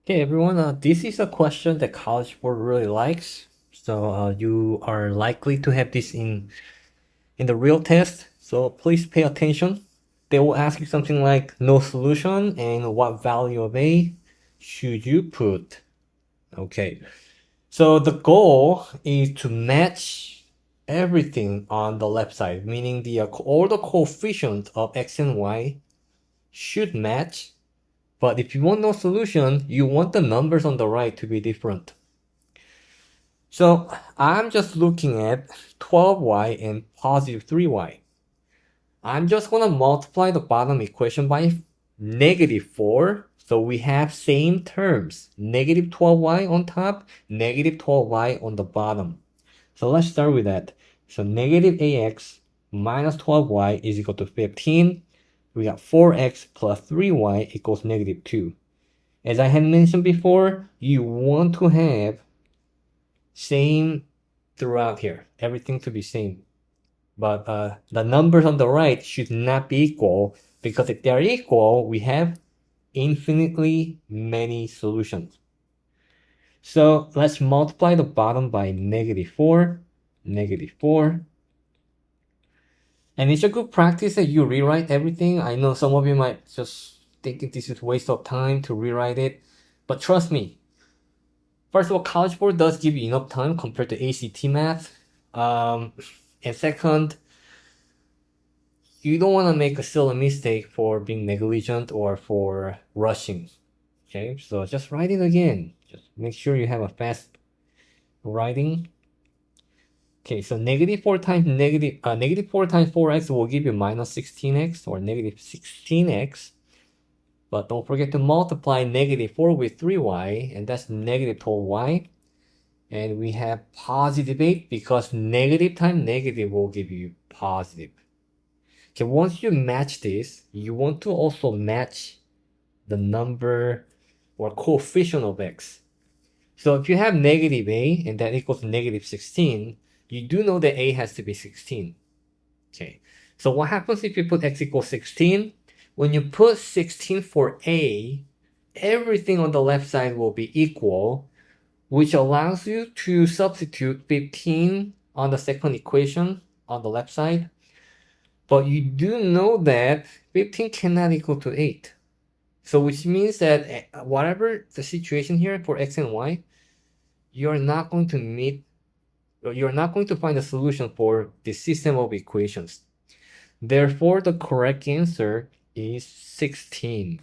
Okay, everyone, this is a question that College Board really likes. So you are likely to have this in the real test. So please pay attention. They will ask you something like no solution and what value of A should you put? Okay. So the goal is to match everything on the left side, meaning all the coefficients of X and Y should match. But if you want no solution, you want the numbers on the right to be different. So I'm just looking at 12y and positive 3y. I'm just gonna multiply the bottom equation by negative 4. So we have same terms. Negative 12y on top, negative 12y on the bottom. So let's start with that. So negative ax minus 12y is equal to 15. We got 4x plus 3y equals negative 2. As I had mentioned before, you want to have same throughout here. Everything to be same. But the numbers on the right should not be equal, because if they are equal, we have infinitely many solutions. So let's multiply the bottom by negative 4, negative 4. And it's a good practice that you rewrite everything. I know some of you might just think this is a waste of time to rewrite it. But trust me, first of all, College Board does give you enough time compared to ACT math. And second, you don't want to make a silly mistake for being negligent or for rushing. Okay, so just write it again. Just make sure you have a fast writing. Okay, so negative 4 times negative 4 times 4x will give you minus 16x or negative 16x. But don't forget to multiply negative 4 with 3y, and that's negative 12y. And we have positive 8 because negative times negative will give you positive. Okay, once you match this, you want to also match the number or coefficient of x. So if you have negative a and that equals negative 16, you do know that a has to be 16. Okay, so what happens if you put x equals 16? When you put 16 for a, everything on the left side will be equal, which allows you to substitute 15 on the second equation on the left side. But you do know that 15 cannot equal to 8. So which means that whatever the situation here for x and y, you're not going to meet, or you're not going to find a solution for this system of equations. Therefore, the correct answer is 16.